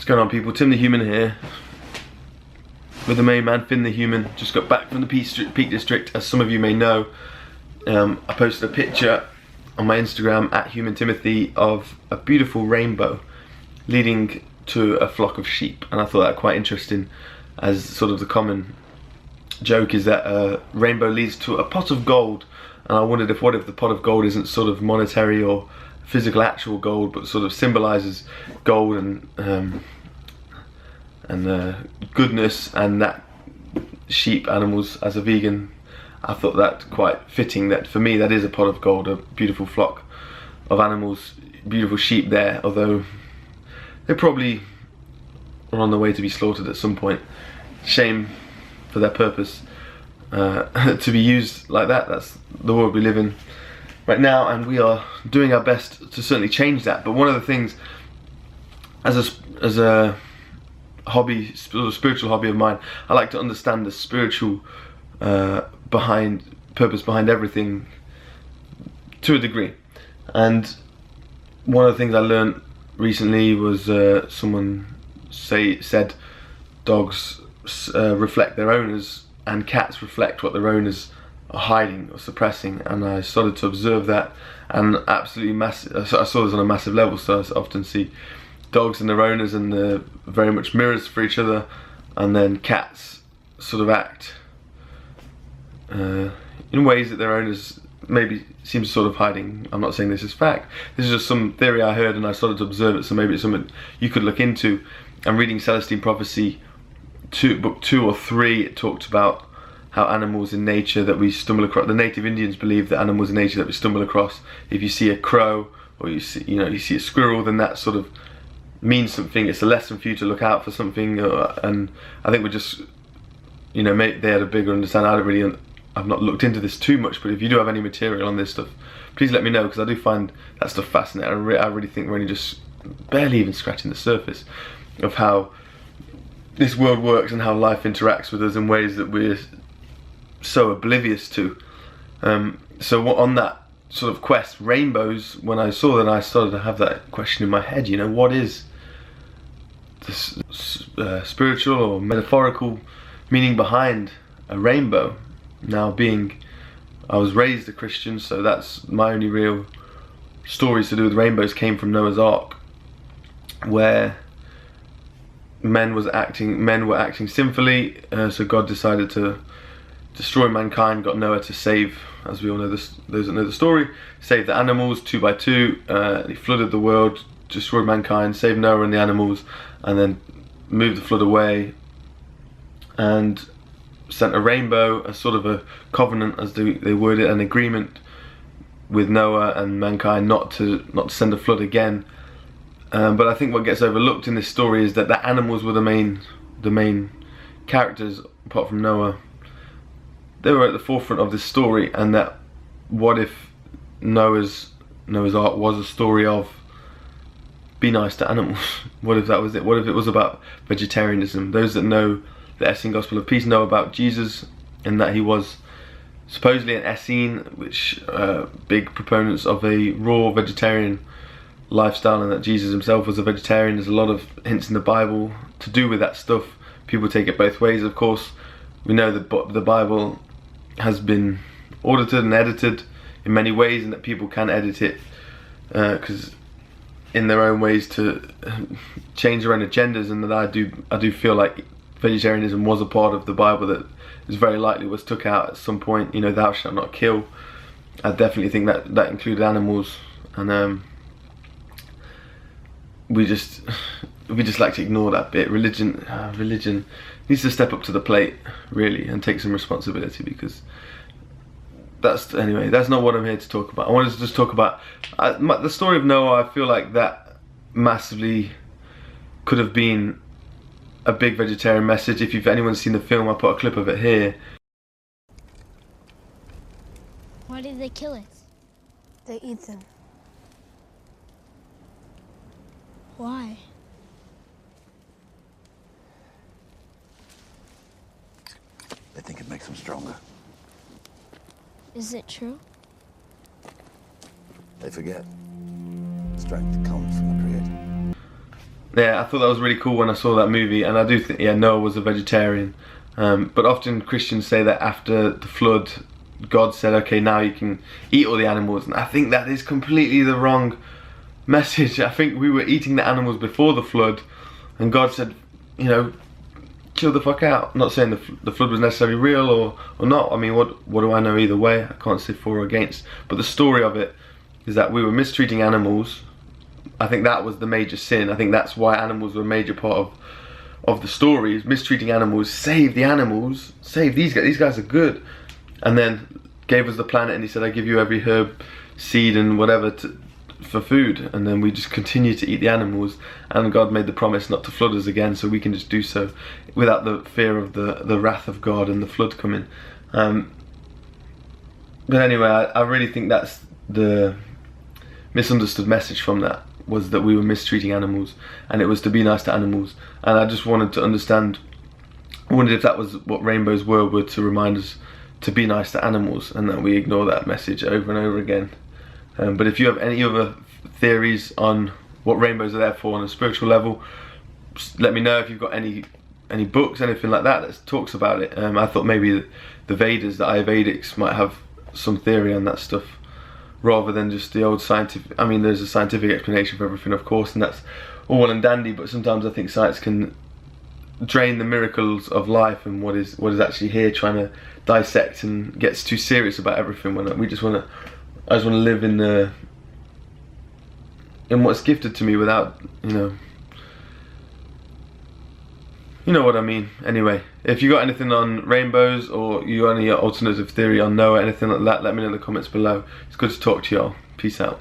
What's going on, people? Tim the Human here with the main man, Finn the Human. Just got back from the Peak District, as some of you may know. I posted a picture on my Instagram @HumanTimothy of a beautiful rainbow leading to a flock of sheep, and I thought that quite interesting, as sort of the common joke is that a rainbow leads to a pot of gold, and I wondered what if the pot of gold isn't sort of monetary or physical actual gold, but sort of symbolizes gold and goodness, and that sheep, animals, as a vegan, I thought that quite fitting, that for me that is a pot of gold, a beautiful flock of animals, beautiful sheep there, although they probably are on the way to be slaughtered at some point. Shame for their purpose to be used like that. That's the world we live in right now, and we are doing our best to certainly change that. But one of the things, as a hobby, sort of spiritual hobby of mine, I like to understand the spiritual purpose behind everything to a degree. And one of the things I learned recently was someone said dogs reflect their owners and cats reflect what their owners are hiding or suppressing, and I started to observe that, and absolutely massive. I saw this on a massive level. So I often see dogs and their owners, and they're very much mirrors for each other, and then cats sort of act in ways that their owners maybe seem sort of hiding. I'm not saying this is fact. This is just some theory I heard, and I started to observe it. So maybe it's something you could look into. I'm reading Celestine Prophecy, book 2 or 3. It talked about how animals in nature that we stumble across, the native Indians believe that animals in nature that we stumble across, if you see a crow or you see a squirrel, then that sort of means something. It's a lesson for you to look out for something. And I think we're just, maybe they had a bigger understanding. I've not looked into this too much, but if you do have any material on this stuff, please let me know, because I do find that stuff fascinating. I really think we're only just barely even scratching the surface of how this world works and how life interacts with us in ways that we're so oblivious to. So on that sort of quest, rainbows, when I saw that, I started to have that question in my head, what is this spiritual or metaphorical meaning behind a rainbow? Now, I was raised a Christian, so that's my only real stories to do with rainbows came from Noah's Ark, where men were acting sinfully, so God decided to destroy mankind, got Noah to save, as we all know, those that know the story, save the animals 2 by 2. He flooded the world, destroyed mankind, saved Noah and the animals, and then moved the flood away, and sent a rainbow, a sort of a covenant, as they word it, an agreement with Noah and mankind not to send a flood again. But I think what gets overlooked in this story is that the animals were the main characters, apart from Noah. They were at the forefront of this story, and that what if Noah's Ark was a story of be nice to animals? What if that was it? What if it was about vegetarianism? Those that know the Essene Gospel of Peace know about Jesus, and that he was supposedly an Essene, which big proponents of a raw vegetarian lifestyle, and that Jesus himself was a vegetarian. There's a lot of hints in the Bible to do with that stuff. People take it both ways, of course. We know that the Bible has been audited and edited in many ways, and that people can edit it because in their own ways to change their own agendas, and that I do feel like vegetarianism was a part of the Bible that is very likely was took out at some point. Thou shalt not kill. I definitely think that included animals, and we just like to ignore that bit. Religion needs to step up to the plate, really, and take some responsibility, because that's not what I'm here to talk about. I wanted to just talk about the story of Noah. I feel like that massively could have been a big vegetarian message. If anyone's seen the film, I put a clip of it here. Why did they kill us? They eat them. Why? They think it makes them stronger. Is it true? They forget. Strength comes from the Creator. yeah, I thought that was really cool when I saw that movie, and I do think, yeah, Noah was a vegetarian. But often Christians say that after the flood, God said, okay, now you can eat all the animals, and I think that is completely the wrong message. I think we were eating the animals before the flood, and God said, you know, chill the fuck out. I'm not saying the flood was necessarily real or not. I mean, what do I know either way? I can't say for or against. But the story of it is that we were mistreating animals. I think that was the major sin. I think that's why animals were a major part of the story, is mistreating animals. Save the animals. Save these guys. These guys are good. And then gave us the planet, and he said, I give you every herb, seed and whatever for food. And then we just continue to eat the animals, and God made the promise not to flood us again, so we can just do so without the fear of the wrath of God and the flood coming. But anyway, I really think that's the misunderstood message from that, was that we were mistreating animals, and it was to be nice to animals. And I just wanted to understand, I wondered if that was what rainbows were to remind us to be nice to animals, and that we ignore that message over and over again. But if you have any other theories on what rainbows are there for on a spiritual level, just let me know. If you've got any books, anything like that talks about it. I thought maybe the Vedas, the Ayurvedics, might have some theory on that stuff, rather than just the old scientific. I mean, there's a scientific explanation for everything, of course, and that's all well and dandy, but sometimes I think science can drain the miracles of life and what is actually here, trying to dissect, and gets too serious about everything when I just want to live in what's gifted to me without, you know what I mean. Anyway, if you got anything on rainbows, or you got any alternative theory on Noah, anything like that, let me know in the comments below. It's good to talk to y'all. Peace out.